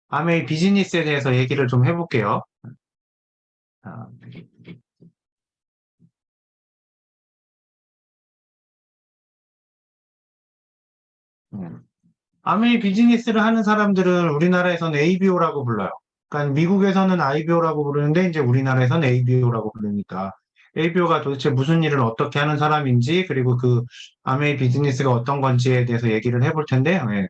아메이 비즈니스에 대해서 얘기를 좀 해볼게요. 아, 음. 아메이 비즈니스를 하는 사람들은 우리나라에서는 ABO라고 불러요. 그러니까 미국에서는 IBO라고 부르는데 이제 우리나라에서는 ABO라고 부르니까 ABO가 도대체 무슨 일을 어떻게 하는 사람인지 그리고 그 아메이 비즈니스가 어떤 건지에 대해서 얘기를 해볼 텐데요. 예.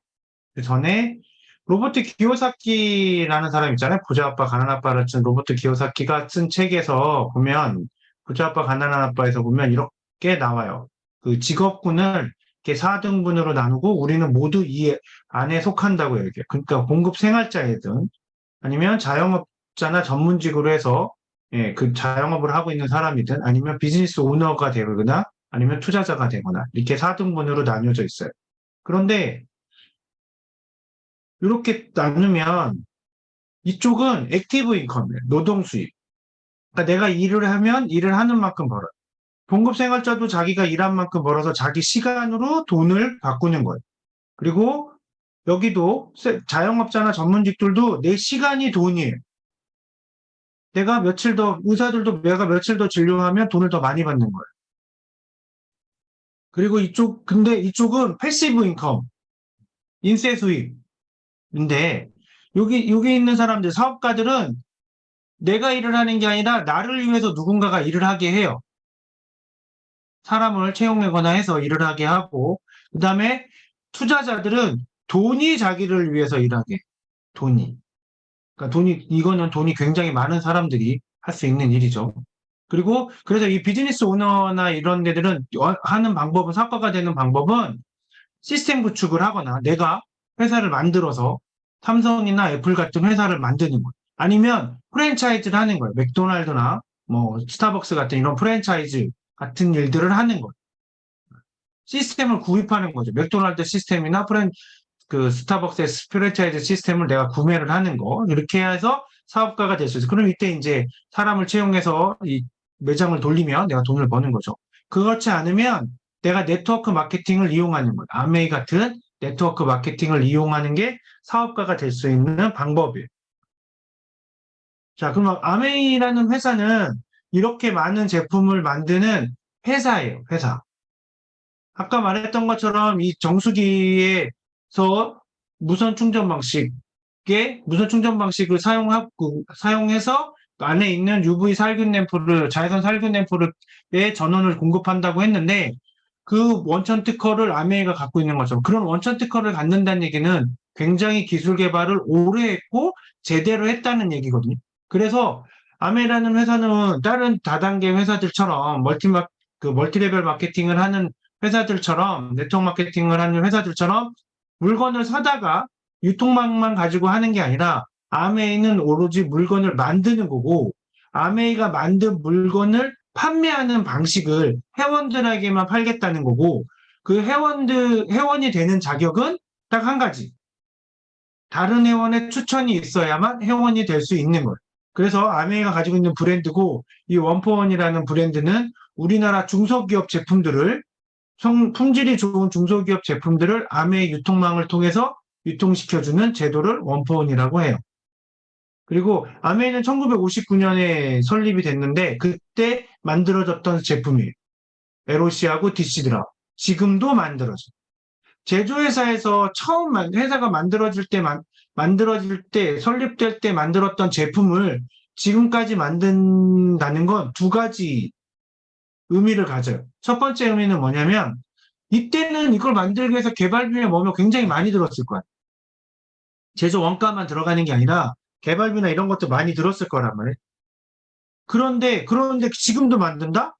그 전에 로버트 기요사키라는 사람 있잖아요. 부자 아빠 가난한 아빠를 쓴 로버트 기요사키가 쓴 책에서 보면 부자 아빠 가난한 아빠에서 보면 이렇게 나와요. 그 직업군을 이렇게 4등분으로 나누고 우리는 모두 이 안에 속한다고 얘기해요. 그러니까 공급 생활자이든 아니면 자영업자나 전문직으로 해서 예, 그 자영업을 하고 있는 사람이든 아니면 비즈니스 오너가 되거나 아니면 투자자가 되거나 이렇게 4등분으로 나뉘어져 있어요. 그런데 이렇게 나누면 이쪽은 액티브 인컴이에요. 노동 수입. 그러니까 내가 일을 하면 일을 하는 만큼 벌어요. 봉급 생활자도 자기가 일한 만큼 벌어서 자기 시간으로 돈을 바꾸는 거예요. 그리고 여기도 자영업자나 전문직들도 내 시간이 돈이에요. 내가 며칠 더, 의사들도 내가 며칠 더 진료하면 돈을 더 많이 받는 거예요. 그리고 근데 이쪽은 패시브 인컴, 인세 수입인데, 여기 있는 사람들, 사업가들은 내가 일을 하는 게 아니라 나를 위해서 누군가가 일을 하게 해요. 사람을 채용하거나 해서 일을 하게 하고, 그 다음에 투자자들은 돈이 자기를 위해서 일하게, 돈이. 그러니까 이거는 돈이 굉장히 많은 사람들이 할 수 있는 일이죠. 그리고 그래서 이 비즈니스 오너나 이런 데들은 하는 방법은, 사업가가 되는 방법은 시스템 구축을 하거나 내가 회사를 만들어서 삼성이나 애플 같은 회사를 만드는 거예요. 아니면 프랜차이즈를 하는 거예요. 맥도날드나 뭐 스타벅스 같은 이런 프랜차이즈 같은 일들을 하는 거예요. 시스템을 구입하는 거죠. 맥도날드 시스템이나 그 스타벅스의 프랜차이즈 시스템을 내가 구매를 하는 거. 이렇게 해서 사업가가 될 수 있어요. 그럼 이때 이제 사람을 채용해서 이 매장을 돌리면 내가 돈을 버는 거죠. 그렇지 않으면 내가 네트워크 마케팅을 이용하는 거예요. 아메이 같은 네트워크 마케팅을 이용하는 게 사업가가 될 수 있는 방법이에요. 자, 그럼 아메이라는 회사는 이렇게 많은 제품을 만드는 회사예요, 회사. 아까 말했던 것처럼 이 정수기에서 무선 충전 방식을 사용해서 안에 있는 UV 살균 램프를, 자외선 살균 램프에 전원을 공급한다고 했는데 그 원천 특허를 아메이가 갖고 있는 것처럼 그런 원천 특허를 갖는다는 얘기는 굉장히 기술 개발을 오래 했고 제대로 했다는 얘기거든요. 그래서 아메이라는 회사는 다른 다단계 회사들처럼 멀티레벨 마케팅을 하는 회사들처럼 네트워크 마케팅을 하는 회사들처럼 물건을 사다가 유통망만 가지고 하는 게 아니라 아메이는 오로지 물건을 만드는 거고 아메이가 만든 물건을 판매하는 방식을 회원들에게만 팔겠다는 거고 그 회원이 되는 자격은 딱 한 가지. 다른 회원의 추천이 있어야만 회원이 될 수 있는 거예요. 그래서 아메이가 가지고 있는 브랜드고 이 원포원이라는 브랜드는 우리나라 중소기업 제품들을 품질이 좋은 중소기업 제품들을 아메이 유통망을 통해서 유통시켜주는 제도를 원포원이라고 해요. 그리고 아메이는 1959년에 설립이 됐는데 그때 만들어졌던 제품이에요. LOC하고 DC드라. 지금도 만들어져. 제조회사에서 회사가 만들어질 때, 설립될 때 만들었던 제품을 지금까지 만든다는 건 두 가지 의미를 가져요. 첫 번째 의미는 뭐냐면 이때는 이걸 만들기 위해서 개발비나 뭐며 굉장히 많이 들었을 거야. 제조 원가만 들어가는 게 아니라 개발비나 이런 것도 많이 들었을 거란 말이에요. 그런데 지금도 만든다?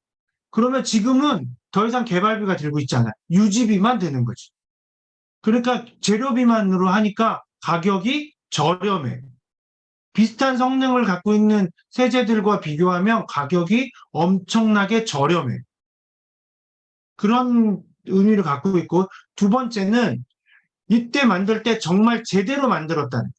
그러면 지금은 더 이상 개발비가 들고 있지 않아요. 유지비만 드는 거지. 그러니까 재료비만으로 하니까 가격이 저렴해. 비슷한 성능을 갖고 있는 세제들과 비교하면 가격이 엄청나게 저렴해. 그런 의미를 갖고 있고 두 번째는 이때 만들 때 정말 제대로 만들었다는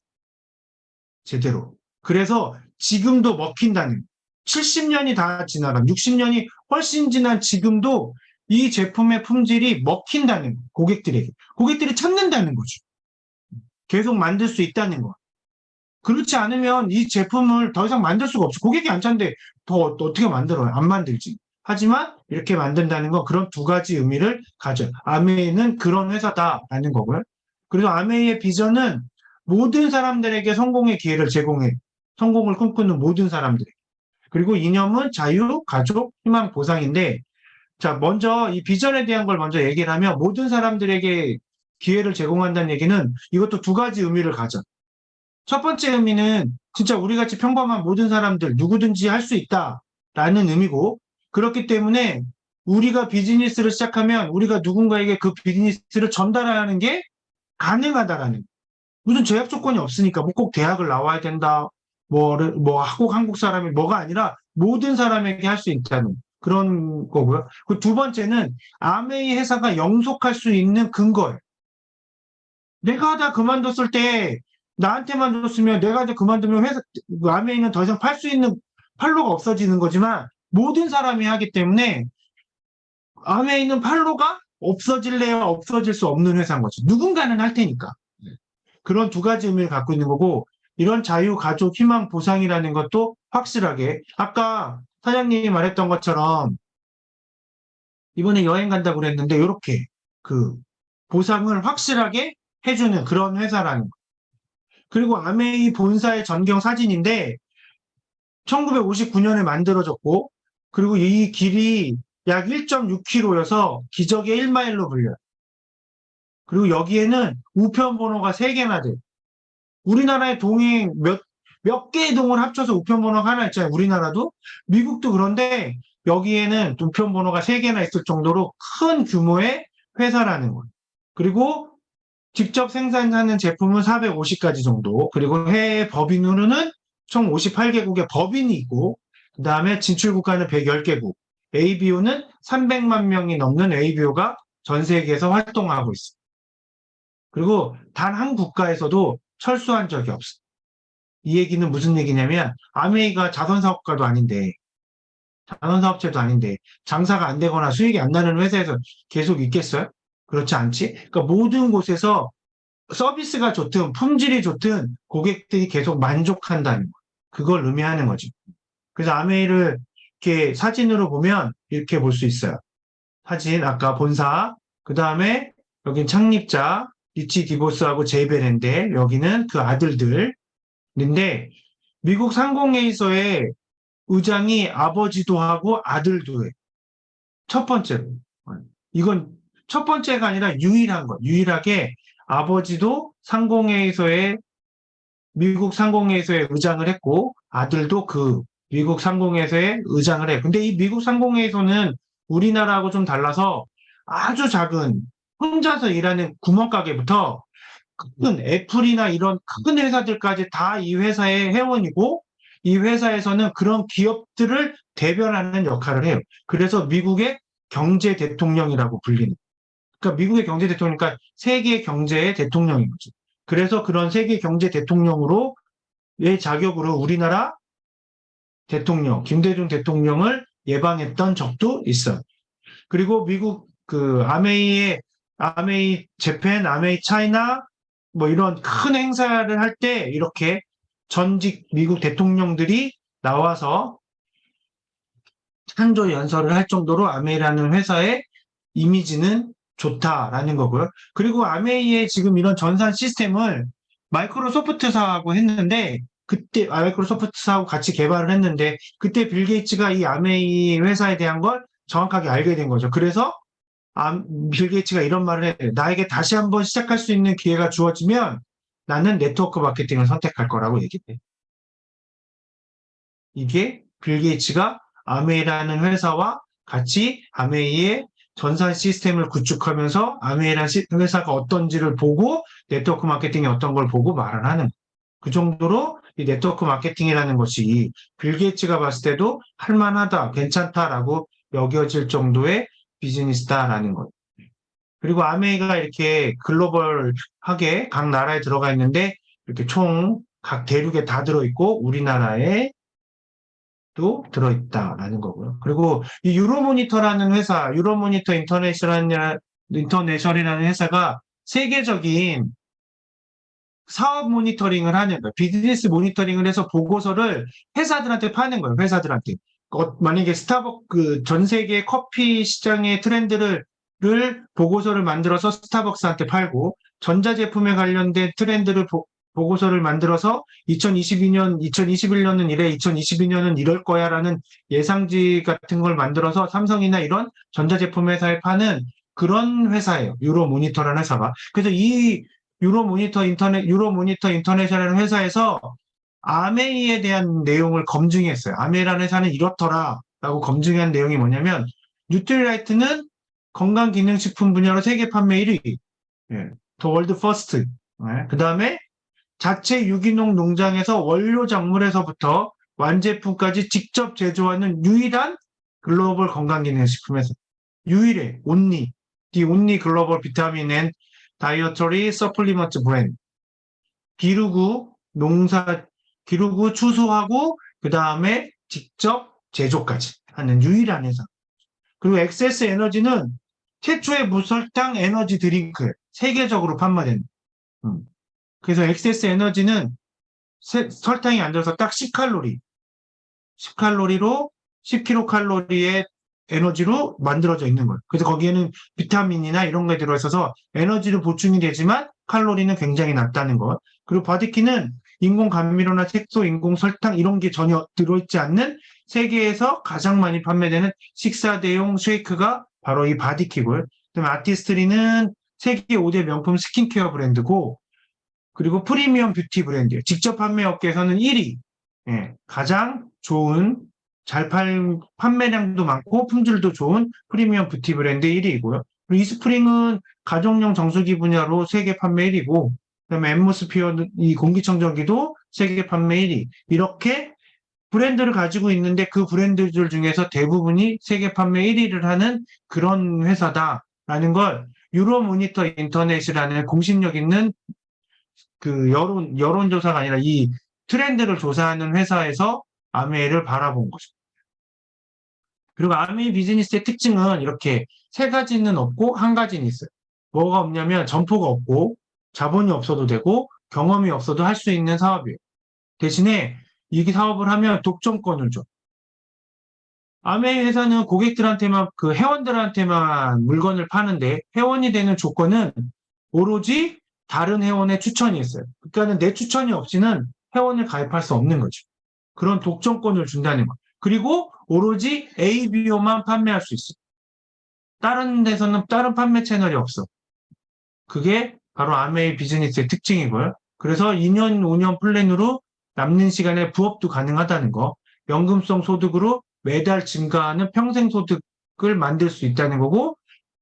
제대로. 그래서 지금도 먹힌다는 70년이 다 지나간 60년이 훨씬 지난 지금도 이 제품의 품질이 먹힌다는 고객들에게 고객들이 찾는다는 거죠. 계속 만들 수 있다는 거. 그렇지 않으면 이 제품을 더 이상 만들 수가 없어. 고객이 안 찾는데 더 어떻게 만들어요? 안 만들지. 하지만 이렇게 만든다는 건 그런 두 가지 의미를 가져요. 아메이는 그런 회사다라는 거고요. 그리고 아메이의 비전은 모든 사람들에게 성공의 기회를 제공해. 성공을 꿈꾸는 모든 사람들. 그리고 이념은 자유, 가족, 희망, 보상인데, 자, 먼저 이 비전에 대한 걸 먼저 얘기를 하면 모든 사람들에게 기회를 제공한다는 얘기는 이것도 두 가지 의미를 가져. 첫 번째 의미는 진짜 우리 같이 평범한 모든 사람들 누구든지 할 수 있다라는 의미고, 그렇기 때문에 우리가 비즈니스를 시작하면 우리가 누군가에게 그 비즈니스를 전달하는 게 가능하다라는, 무슨 제약 조건이 없으니까 뭐 꼭 대학을 나와야 된다, 꼭 한국 사람이 뭐가 아니라 모든 사람에게 할 수 있다는 그런 거고요. 그 두 번째는 아메이 회사가 영속할 수 있는 근거예요. 내가 다 그만뒀을 때 나한테만 줬으면 내가 다 그만두면 회사 아메이는 더 이상 팔 수 있는 팔로가 없어지는 거지만 모든 사람이 하기 때문에 아메이는 팔로가 없어질래야 없어질 수 없는 회사인 거죠. 누군가는 할 테니까. 그런 두 가지 의미를 갖고 있는 거고, 이런 자유, 가족, 희망, 보상이라는 것도 확실하게 아까 사장님이 말했던 것처럼 이번에 여행 간다고 그랬는데 이렇게 그 보상을 확실하게 해주는 그런 회사라는 거. 그리고 아메이 본사의 전경 사진인데 1959년에 만들어졌고, 그리고 이 길이 약 1.6km여서 기적의 1마일로 불려요. 그리고 여기에는 우편번호가 3개나 돼요. 우리나라의 동행 몇 개의 동을 합쳐서 우편번호가 하나 있잖아요. 우리나라도. 미국도 그런데 여기에는 우편번호가 3개나 있을 정도로 큰 규모의 회사라는 거예요. 그리고 직접 생산하는 제품은 450가지 정도. 그리고 해외 법인으로는 총 58개국의 법인이 있고, 그 다음에 진출 국가는 110개국. ABO는 300만 명이 넘는 ABO가 전 세계에서 활동하고 있어요. 그리고 단 한 국가에서도 철수한 적이 없어요. 이 얘기는 무슨 얘기냐면 아메이가 자선사업가도 아닌데 자선사업체도 아닌데 장사가 안 되거나 수익이 안 나는 회사에서 계속 있겠어요? 그렇지 않지? 그러니까 모든 곳에서 서비스가 좋든 품질이 좋든 고객들이 계속 만족한다는 거. 그걸 의미하는 거지. 그래서 아메이를 이렇게 사진으로 보면 이렇게 볼 수 있어요. 사진 아까 본사, 그 다음에 여긴 창립자 리치 디보스하고 제이 베렌데, 여기는 그 아들들. 인데 미국 상공회의소의 의장이 아버지도 하고 아들도 해. 첫 번째로. 이건 첫 번째가 아니라 유일한 거. 유일하게 아버지도 상공회의소에 미국 상공회의소의 의장을 했고 아들도 그 미국 상공회의소의 의장을 해. 근데 이 미국 상공회의소는 우리나라하고 좀 달라서 아주 작은 혼자서 일하는 구멍가게부터 큰 애플이나 이런 큰 회사들까지 다 이 회사의 회원이고, 이 회사에서는 그런 기업들을 대변하는 역할을 해요. 그래서 미국의 경제 대통령이라고 불리는. 그러니까 미국의 경제 대통령이니까 세계 경제의 대통령인 거죠. 그래서 그런 세계 경제 대통령으로의 자격으로 우리나라 대통령, 김대중 대통령을 예방했던 적도 있어요. 그리고 미국 그 아메이 재팬, 아메이 차이나 뭐 이런 큰 행사를 할 때 이렇게 전직 미국 대통령들이 나와서 찬조 연설을 할 정도로 아메이라는 회사의 이미지는 좋다라는 거고요. 그리고 아메이의 지금 이런 전산 시스템을 마이크로소프트사하고 했는데, 그때 마이크로소프트사하고 같이 개발을 했는데 그때 빌 게이츠가 이 아메이 회사에 대한 걸 정확하게 알게 된 거죠. 그래서 빌 게이츠가 이런 말을 해요. 나에게 다시 한번 시작할 수 있는 기회가 주어지면 나는 네트워크 마케팅을 선택할 거라고 얘기해. 이게 빌 게이츠가 아메이라는 회사와 같이 아메이의 전산 시스템을 구축하면서 아메이라는 회사가 어떤지를 보고 네트워크 마케팅이 어떤 걸 보고 말을 하는, 그 정도로 이 네트워크 마케팅이라는 것이 빌 게이츠가 봤을 때도 할만하다, 괜찮다라고 여겨질 정도의 비즈니스다라는 것. 그리고 아메이가 이렇게 글로벌하게 각 나라에 들어가 있는데 이렇게 총 각 대륙에 다 들어있고 우리나라에 또 들어있다라는 거고요. 그리고 이 유로모니터라는 회사, 유로모니터 인터내셔널이라는 회사가 세계적인 사업 모니터링을 하는 거예요. 비즈니스 모니터링을 해서 보고서를 회사들한테 파는 거예요. 회사들한테. 만약에 스타벅 전 세계 커피 시장의 트렌드를 보고서를 만들어서 스타벅스한테 팔고 전자제품에 관련된 트렌드를 보고서를 만들어서 2021년은 이래, 2022년은 이럴 거야라는 예상지 같은 걸 만들어서 삼성이나 이런 전자제품 회사에 파는 그런 회사예요. 유로모니터라는 회사가. 그래서 이 유로모니터 인터내셔널 회사에서 아메이에 대한 내용을 검증했어요. 아메이라는 회사는 이렇더라라고 검증한 내용이 뭐냐면 뉴트리라이트는 건강기능식품 분야로 세계 판매 1위, 예, 더 월드 퍼스트. 그 다음에 자체 유기농 농장에서 원료 작물에서부터 완제품까지 직접 제조하는 유일한 글로벌 건강기능식품 회사. 유일해, 온리, the only global vitamin and dietary supplement brand. 기르고 추수하고 그 다음에 직접 제조까지 하는 유일한 회사. 그리고 엑세스 에너지는 최초의 무설탕 에너지 드링크예요. 세계적으로 판매된. 그래서 엑세스 에너지는 설탕이 안 들어서 딱 10칼로리로 10kcal의 에너지로 만들어져 있는 거예요. 그래서 거기에는 비타민이나 이런 게 들어있어서 에너지로 보충이 되지만 칼로리는 굉장히 낮다는 것. 그리고 바디키는 인공 감미료나 색소, 인공 설탕 이런 게 전혀 들어있지 않는 세계에서 가장 많이 판매되는 식사 대용 쉐이크가 바로 이 바디키고요. 그다음에 아티스트리는 세계 5대 명품 스킨케어 브랜드고, 그리고 프리미엄 뷰티 브랜드예요. 직접 판매 업계에서는 1위. 예, 가장 좋은 판매량도 많고 품질도 좋은 프리미엄 뷰티 브랜드 1위이고요. 그리고 이스프링은 가정용 정수기 분야로 세계 판매 1위고, 그다음에 엠모스피어 이 공기청정기도 세계 판매 1위. 이렇게 브랜드를 가지고 있는데 그 브랜드들 중에서 대부분이 세계 판매 1위를 하는 그런 회사다라는 걸 유로모니터 인터넷이라는 공신력 있는 그 여론조사가 아니라 이 트렌드를 조사하는 회사에서 아메이를 바라본 거죠. 그리고 아메이 비즈니스의 특징은 이렇게 세 가지는 없고 한 가지는 있어요. 뭐가 없냐면 점포가 없고 자본이 없어도 되고 경험이 없어도 할 수 있는 사업이에요. 대신에 이 사업을 하면 독점권을 줘. 아메이 회사는 고객들한테만, 그 회원들한테만 물건을 파는데 회원이 되는 조건은 오로지 다른 회원의 추천이 있어요. 그러니까 내 추천이 없이는 회원을 가입할 수 없는 거죠. 그런 독점권을 준다는 거. 그리고 오로지 ABO만 판매할 수 있어. 다른 데서는 다른 판매 채널이 없어. 그게 바로 아메이 비즈니스의 특징이고요. 그래서 2년, 5년 플랜으로 남는 시간에 부업도 가능하다는 거. 연금성 소득으로 매달 증가하는 평생 소득을 만들 수 있다는 거고,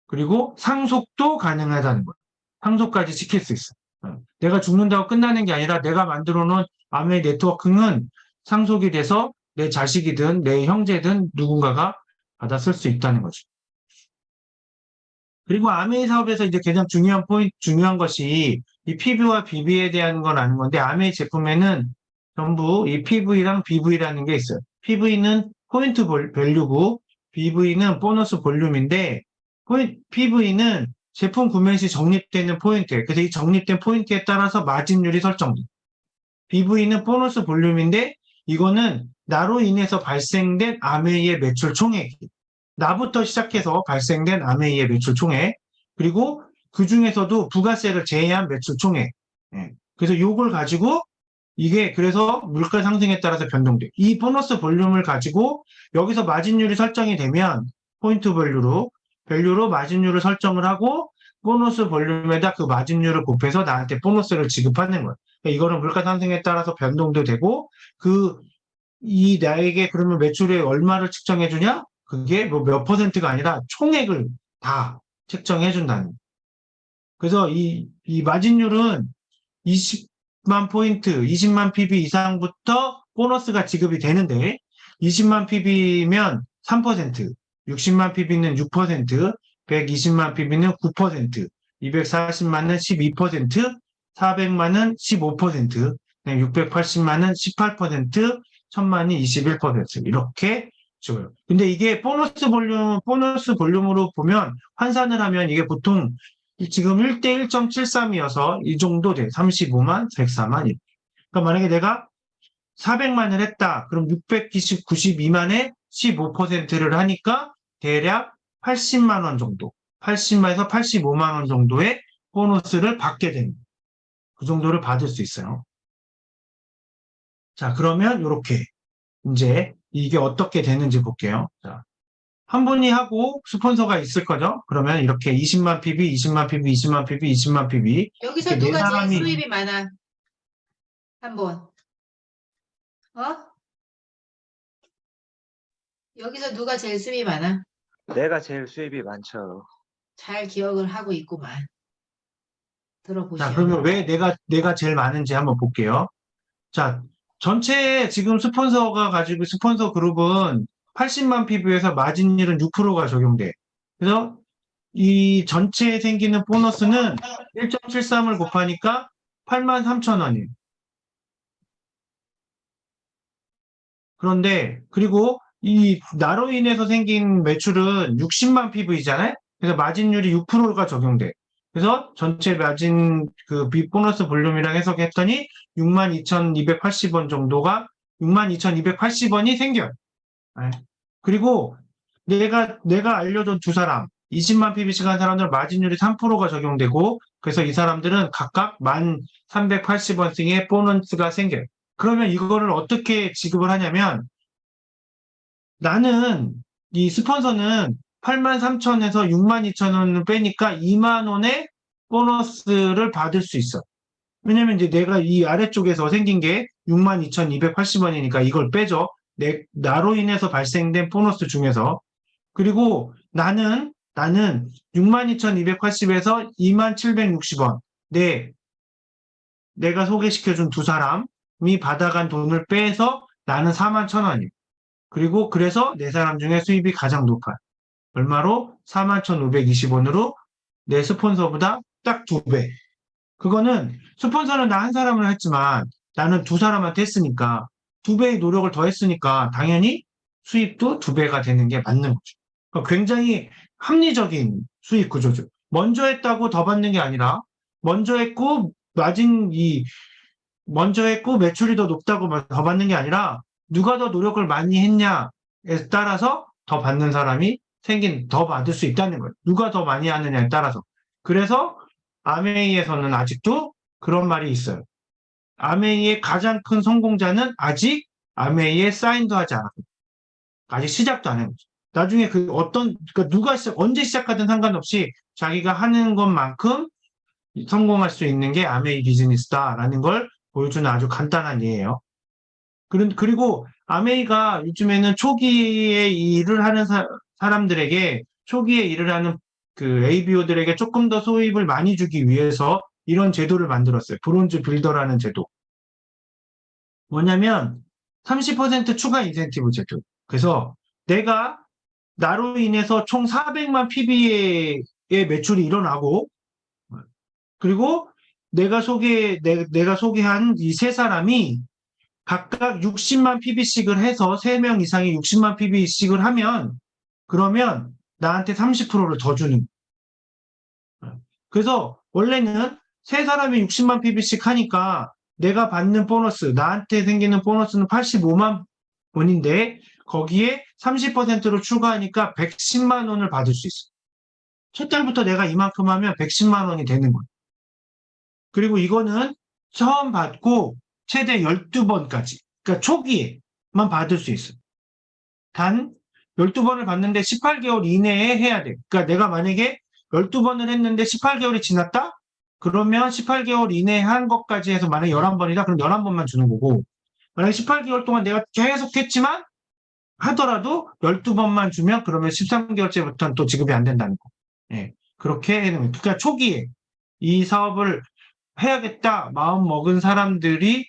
그리고 상속도 가능하다는 거예요. 상속까지 지킬 수 있어. 내가 죽는다고 끝나는 게 아니라 내가 만들어 놓은 아메이 네트워크는 상속이 돼서 내 자식이든 내 형제든 누군가가 받아 쓸 수 있다는 거죠. 그리고 아메이 사업에서 이제 가장 중요한 것이 이 PV와 BV에 대한 건 아는 건데, 아메이 제품에는 전부 이 PV랑 BV라는 게 있어요. PV는 포인트 밸류고 BV는 보너스 볼륨인데, PV는 제품 구매 시 적립되는 포인트예요. 그래서 이 적립된 포인트에 따라서 마진율이 설정돼요. BV는 보너스 볼륨인데 이거는 나로 인해서 발생된 아메이의 매출 총액, 나부터 시작해서 발생된 아메이의 매출 총액, 그리고 그 중에서도 부가세를 제외한 매출 총액. 그래서 이걸 가지고 이게 그래서 물가 상승에 따라서 변동돼. 이 보너스 볼륨을 가지고 여기서 마진율이 설정이 되면 포인트 밸류로 마진율을 설정을 하고 보너스 볼륨에다 그 마진율을 곱해서 나한테 보너스를 지급하는 거예요. 그러니까 이거는 물가 상승에 따라서 변동도 되고, 나에게 그러면 매출에 얼마를 측정해 주냐? 그게 뭐 몇 퍼센트가 아니라 총액을 다 측정해 준다는 거예요. 그래서 이 마진율은 20만 포인트, 20만 PB 이상부터 보너스가 지급이 되는데, 20만 PB면 3%, 60만 PB는 6%, 120만 PB는 9%, 240만은 12%, 400만은 15%, 680만은 18%, 1000만이 21% 이렇게 줘요. 근데 이게 보너스 볼륨으로 보면 환산을 하면 이게 보통 지금 1대 1.73이어서 이 정도 돼. 35만, 104만. 그러니까 만약에 내가 400만을 했다. 그럼 692만에 15%를 하니까 대략 80만 원 정도. 80만에서 85만 원 정도의 보너스를 받게 됩니다. 그 정도를 받을 수 있어요. 자, 그러면 이렇게 이제 이게 어떻게 되는지 볼게요. 자, 한 분이 하고 스폰서가 있을 거죠? 그러면 이렇게 20만 PB, 20만 PB, 20만 PB, 20만 PB 여기서 이렇게 네 누가 제일 사람이 수입이 많아? 한번. 어? 여기서 누가 제일 수입이 많아? 내가 제일 수입이 많죠. 잘 기억을 하고 있구만. 자, 들어보시오. 그러면 왜 내가 제일 많은지 한번 볼게요. 자, 전체 지금 스폰서가 가지고 스폰서 그룹은 80만 PB에서 마진율은 6%가 적용돼. 그래서 이 전체에 생기는 보너스는 1.73을 곱하니까 8만 3천 원이에요. 그런데 그리고 이 나로 인해서 생긴 매출은 60만 PV잖아요. 그래서 마진율이 6%가 적용돼. 그래서 전체 마진 그 보너스 볼륨이랑 해석했더니 62,280원 정도가 62,280원이 생겨요. 네. 그리고 내가 알려준 두 사람 20만 PB씩 한 사람들은 마진율이 3%가 적용되고 그래서 이 사람들은 각각 1,380원씩의 보너스가 생겨요. 그러면 이거를 어떻게 지급을 하냐면 나는 이 스폰서는 83,000원에서 62,000원을 빼니까 2만 원의 보너스를 받을 수 있어. 왜냐면 이제 내가 이 아래쪽에서 생긴 게 62,280원이니까 이걸 빼죠. 나로 인해서 발생된 보너스 중에서. 그리고 나는 62,280에서 27,60원. 내가 소개시켜준 두 사람이 받아간 돈을 빼서 나는 41,000원이에요. 그리고 그래서 네 사람 중에 수입이 가장 높아요. 얼마로? 41,520원으로 내 스폰서보다 딱 2배. 그거는 스폰서는 나 한 사람을 했지만 나는 두 사람한테 했으니까 2배의 노력을 더 했으니까 당연히 수입도 2배가 되는 게 맞는 거죠. 그러니까 굉장히 합리적인 수익 구조죠. 먼저 했다고 더 받는 게 아니라 먼저 했고 먼저 했고 매출이 더 높다고 더 받는 게 아니라 누가 더 노력을 많이 했냐에 따라서 더 받는 사람이 더 받을 수 있다는 거예요. 누가 더 많이 하느냐에 따라서. 그래서 아메이에서는 아직도 그런 말이 있어요. 아메이의 가장 큰 성공자는 아직 아메이에 사인도 하지 않았고 아직 시작도 안 한 거죠. 나중에 그러니까 언제 시작하든 상관없이 자기가 하는 것만큼 성공할 수 있는 게 아메이 비즈니스다라는 걸 보여주는 아주 간단한 예예요. 그리고 아메이가 요즘에는 초기에 일을 하는 사람들에게 초기에 일을 하는 그 ABO들에게 조금 더 수입을 많이 주기 위해서 이런 제도를 만들었어요. 브론즈 빌더라는 제도. 뭐냐면 30% 추가 인센티브 제도. 그래서 나로 인해서 총 400만 PB의 매출이 일어나고 그리고 내가 소개한 이 세 사람이 각각 60만 PB씩을 해서 3명 이상이 60만 PB씩을 하면 그러면 나한테 30%를 더 주는 거예요. 그래서 원래는 세 사람이 60만 PB씩 하니까 내가 받는 보너스, 나한테 생기는 보너스는 85만 원인데 거기에 30%로 추가하니까 110만 원을 받을 수 있어. 첫 달부터 내가 이만큼 하면 110만 원이 되는 거예요. 그리고 이거는 처음 받고 최대 12번까지. 그러니까 초기에만 받을 수 있어요. 단 12번을 받는데 18개월 이내에 해야 돼. 그러니까 내가 만약에 12번을 했는데 18개월이 지났다? 그러면 18개월 이내에 한 것까지 해서 만약에 11번이다? 그럼 11번만 주는 거고 만약에 18개월 동안 내가 계속 했지만 하더라도 12번만 주면 그러면 13개월째부터는 또 지급이 안 된다는 거. 예. 그렇게 해는 거예요. 그러니까 초기에 이 사업을 해야겠다 마음 먹은 사람들이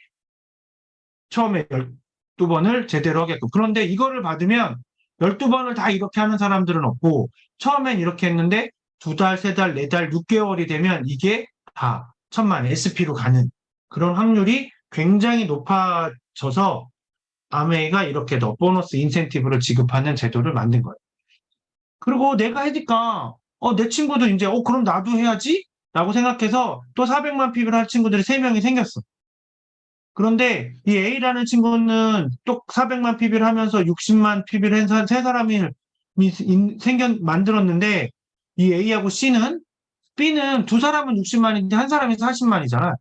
처음에 12번을 제대로 하겠고 그런데 이거를 받으면 12번을 다 이렇게 하는 사람들은 없고 처음엔 이렇게 했는데 2달, 3달, 4달, 6개월이 되면 이게 다 1,000만 SP로 가는 그런 확률이 굉장히 높아져서 아메이가 이렇게 더 보너스 인센티브를 지급하는 제도를 만든 거예요. 그리고 내가 하니까 내 친구도 이제, 그럼 나도 해야지? 라고 생각해서 또 400만 PB를 할 친구들이 3명이 생겼어. 그런데 이 A라는 친구는 또 400만 PB를 하면서 60만 PB를 한 세 사람이 만들었는데 이 A하고 B는 두 사람은 60만인데 한 사람이 40만이잖아.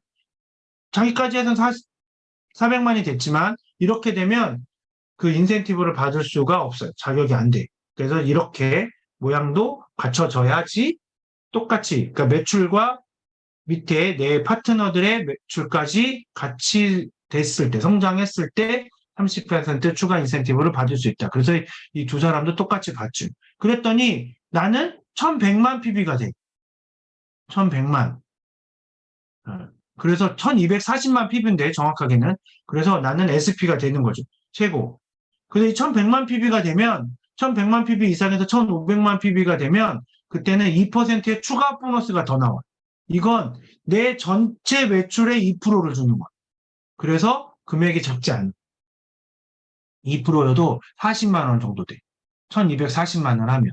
자기까지 해서 400만이 됐지만 이렇게 되면 그 인센티브를 받을 수가 없어요. 자격이 안 돼. 그래서 이렇게 모양도 갖춰져야지 똑같이, 그러니까 매출과 밑에 내 파트너들의 매출까지 같이 됐을 때, 성장했을 때 30% 추가 인센티브를 받을 수 있다. 그래서 이 두 사람도 똑같이 받죠. 그랬더니 나는 1100만 PB가 돼. 1100만. 그래서 1240만 PB인데 정확하게는. 그래서 나는 SP가 되는 거죠. 최고. 그래서 이 1100만 PB가 되면 1100만 PB 이상에서 1500만 PB가 되면 그때는 2%의 추가 보너스가 더 나와. 이건 내 전체 매출의 2%를 주는 거야. 그래서 금액이 적지 않아. 2%여도 40만 원 정도 돼. 1240만 원 하면.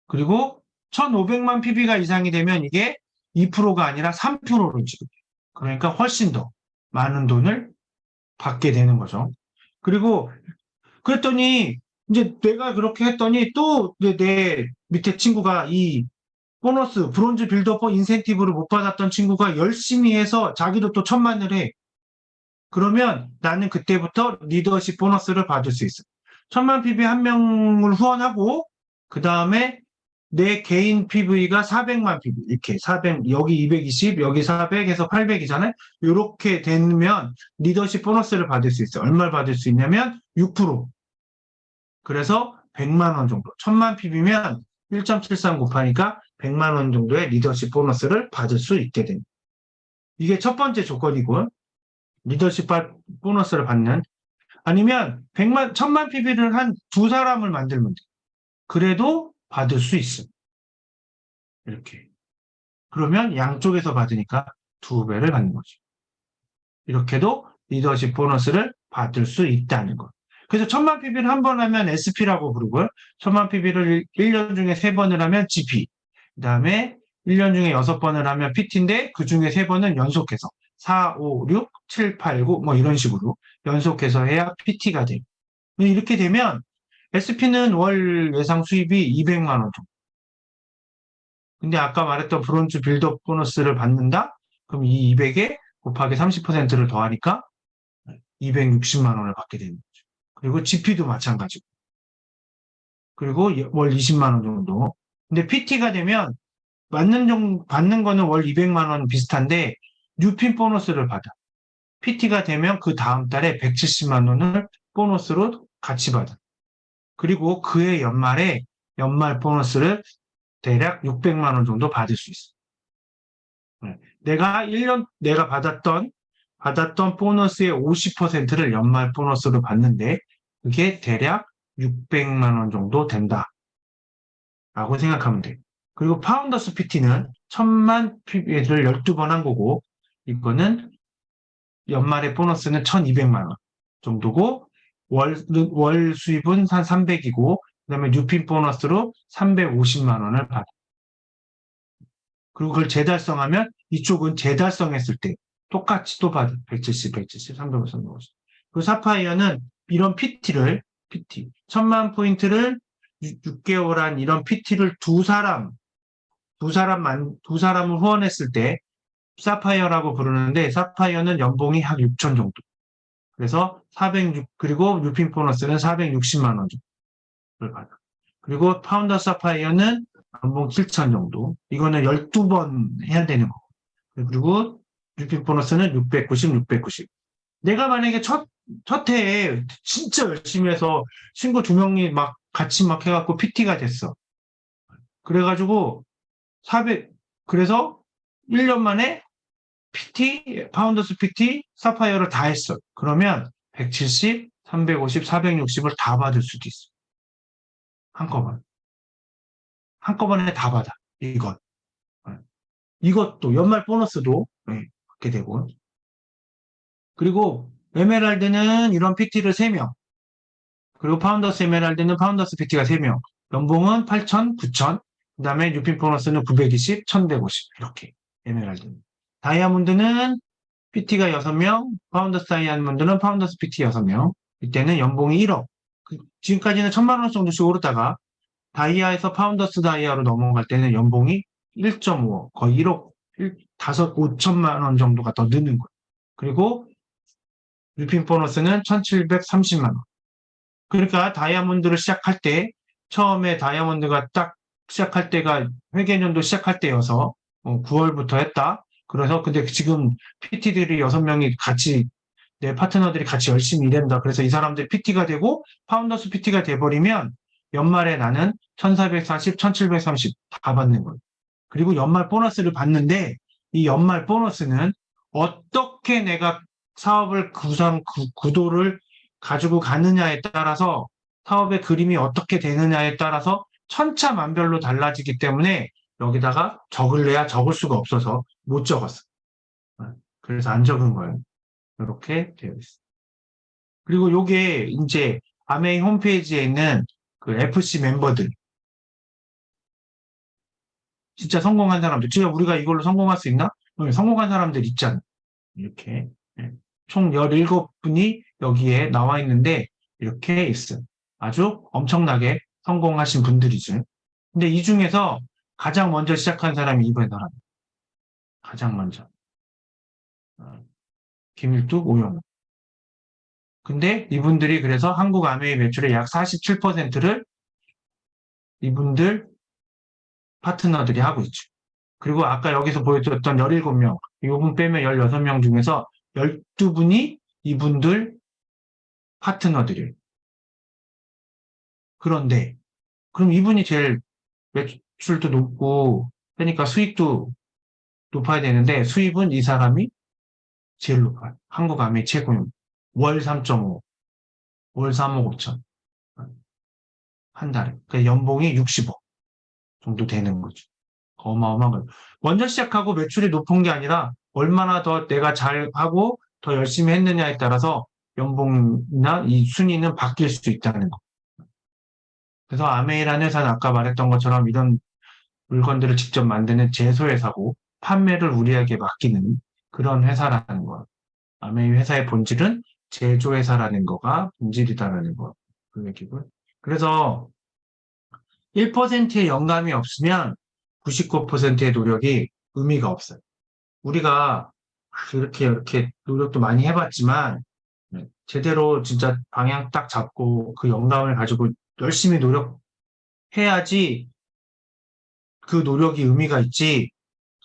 그리고 1500만 PB가 이상이 되면 이게 2%가 아니라 3%를 지급해. 그러니까 훨씬 더 많은 돈을 받게 되는 거죠. 그리고 그랬더니 이제 내가 그렇게 했더니 또 내 밑에 친구가 이 보너스, 브론즈 빌더퍼 인센티브를 못 받았던 친구가 열심히 해서 자기도 또 1000만을 해. 그러면 나는 그때부터 리더십 보너스를 받을 수 있어. 1000만 PB 한 명을 후원하고 그 다음에 내 개인 PV가 400만 PV 이렇게 400 여기 220 여기 400 해서 800이잖아요. 이렇게 되면 리더십 보너스를 받을 수 있어요. 얼마를 받을 수 있냐면 6%. 그래서 100만 원 정도. 1000만 PB면 1.73 곱하니까 100만 원 정도의 리더십 보너스를 받을 수 있게 됩니다. 이게 첫 번째 조건이고 리더십 보너스를 받는 아니면 1000만 PB를 한 두 사람을 만들면 돼. 그래도 받을 수 있어. 이렇게. 그러면 양쪽에서 받으니까 2배를 받는 거죠. 이렇게도 리더십 보너스를 받을 수 있다는 거. 그래서 1000만 PB를 한 번 하면 SP라고 부르고요. 1000만 PB를 1년 중에 3번을 하면 GP. 그 다음에 1년 중에 6번을 하면 PT인데 그 중에 3번은 연속해서 4, 5, 6, 7, 8, 9 뭐 이런 식으로 연속해서 해야 PT가 돼요. 이렇게 되면 SP는 월 예상 수입이 200만 원 정도. 근데 아까 말했던 브론즈 빌드업 보너스를 받는다? 그럼 이 200에 곱하기 30%를 더하니까 260만 원을 받게 되는 거죠. 그리고 GP도 마찬가지고. 그리고 월 20만 원 정도. 근데 PT가 되면 받는 거는 월 200만 원 비슷한데 뉴핀 보너스를 받아. PT가 되면 그 다음 달에 170만 원을 보너스로 같이 받아. 그리고 그해 연말에 연말 보너스를 대략 600만 원 정도 받을 수 있어. 내가 받았던 보너스의 50%를 연말 보너스로 받는데 그게 대략 600만 원 정도 된다. 라고 생각하면 돼. 그리고 파운더스 PT는 1000만 PB를 12번 한 거고 이거는 연말의 보너스는 1200만 원 정도고 월 수입은 한 300이고 그다음에 뉴핀 보너스로 350만 원을 받아. 그리고 그걸 재달성하면 이쪽은 재달성했을 때 똑같이 또 받아. 170, 350, 350. 그리고 사파이어는 이런 PT 1000만 포인트를 6개월 한 이런 PT를 두 사람을 후원했을 때 사파이어라고 부르는데 사파이어는 연봉이 한 6천 정도. 그래서 406 그리고 뉴핀 보너스는 460만 원 정도를 받아. 그리고 파운더 사파이어는 연봉 7천 정도. 이거는 12번 해야 되는 거고. 그리고 뉴핀 보너스는 690. 내가 만약에 첫 해에 진짜 열심히 해서 친구 2명이 같이 해갖고 PT가 됐어. 그래가지고 그래서 1년 만에 PT, 파운더스 PT, 사파이어를 다 했어. 그러면 170, 350, 460을 다 받을 수도 있어. 한꺼번에 다 받아. 이것도 연말 보너스도 받게 되고. 그리고 에메랄드는 이런 PT를 3명. 그리고 파운더스 에메랄드는 파운더스 PT가 3명. 연봉은 8천, 9천. 그 다음에 뉴핀 보너스는 920, 1150 이렇게 에메랄드. 다이아몬드는 PT가 6명, 파운더스 다이아몬드는 파운더스 PT 6명. 이때는 연봉이 1억. 지금까지는 1,000만 원 정도씩 오르다가 다이아에서 파운더스 다이아로 넘어갈 때는 연봉이 1.5억, 거의 1억, 5천만 원 정도가 더 느는 거예요. 그리고 뉴핀 보너스는 1,730만 원. 그러니까 다이아몬드를 시작할 때, 처음에 다이아몬드가 딱 시작할 때가 회계년도 시작할 때여서 9월부터 했다. 그래서 근데 지금 PT들이 6명이 같이 내 파트너들이 같이 열심히 일한다. 그래서 이 사람들이 PT가 되고 파운더스 PT가 돼버리면 연말에 나는 1,440, 1,730 다 받는 거예요. 그리고 연말 보너스를 받는데 이 연말 보너스는 어떻게 내가 사업을 구도를 가지고 가느냐에 따라서 사업의 그림이 어떻게 되느냐에 따라서 천차만별로 달라지기 때문에 여기다가 적을래야 적을 수가 없어서 못 적었어. 그래서 안 적은 거예요. 이렇게 되어 있어. 그리고 요게 이제 아메이 홈페이지에 있는 그 FC 멤버들. 진짜 성공한 사람들. 진짜 우리가 이걸로 성공할 수 있나? 성공한 사람들 있잖아. 이렇게. 총 17분이 여기에 나와 있는데 이렇게 있어요. 아주 엄청나게 성공하신 분들이죠. 근데 이 중에서 가장 먼저 시작한 사람이 이번 사람. 가장 먼저. 김일뚝, 오영호. 근데 이분들이 그래서 한국 아메이 매출의 약 47%를 이분들 파트너들이 하고 있죠. 그리고 아까 여기서 보여줬던 17명, 이분 빼면 16명 중에서 12분이 이분들 파트너들이에요. 그런데 그럼 이분이 제일 매출도 높고 그러니까 수익도 높아야 되는데 수입은 이 사람이 제일 높아요. 한국 아메이 최고임. 월 3.5, 월 3억 5천. 한 달에. 그러니까 연봉이 60억 정도 되는 거죠. 어마어마한 거예요. 먼저 시작하고 매출이 높은 게 아니라 얼마나 더 내가 잘하고 더 열심히 했느냐에 따라서 연봉이나 이 순위는 바뀔 수 있다는 거. 그래서 아메이라는 회사는 아까 말했던 것처럼 이런 물건들을 직접 만드는 제조회사고 판매를 우리에게 맡기는 그런 회사라는 거예요. 아메이 회사의 본질은 제조회사라는 거가 본질이다라는 거. 그 얘기고요. 그래서 1%의 영감이 없으면 99%의 노력이 의미가 없어요. 우리가 이렇게 노력도 많이 해봤지만 제대로 진짜 방향 딱 잡고 그 영감을 가지고 열심히 노력해야지 그 노력이 의미가 있지.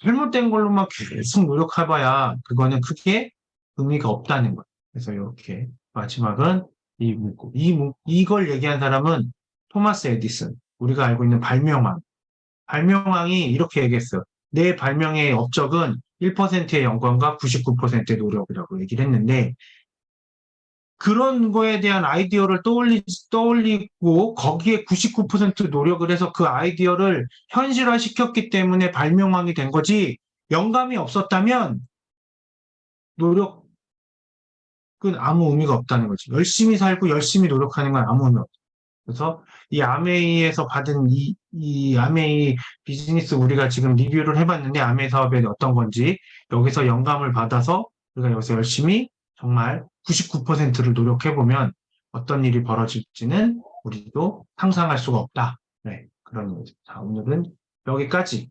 잘못된 걸로만 계속 노력해봐야 그거는 크게 의미가 없다는 거예요. 그래서 이렇게 마지막은 이 문구. 이걸 얘기한 사람은 토마스 에디슨. 우리가 알고 있는 발명왕. 발명왕이 이렇게 얘기했어요. 내 발명의 업적은 1%의 영광과 99%의 노력이라고 얘기를 했는데 그런 거에 대한 아이디어를 떠올리고 거기에 99% 노력을 해서 그 아이디어를 현실화시켰기 때문에 발명왕이 된 거지 영감이 없었다면 노력은 아무 의미가 없다는 거지. 열심히 살고 열심히 노력하는 건 아무 의미 없다. 그래서 이 아메이에서 받은 이 아메이 비즈니스 우리가 지금 리뷰를 해봤는데 아메이 사업이 어떤 건지 여기서 영감을 받아서 우리가 여기서 열심히 정말 99%를 노력해보면 어떤 일이 벌어질지는 우리도 상상할 수가 없다. 네, 그런 거죠. 자, 오늘은 여기까지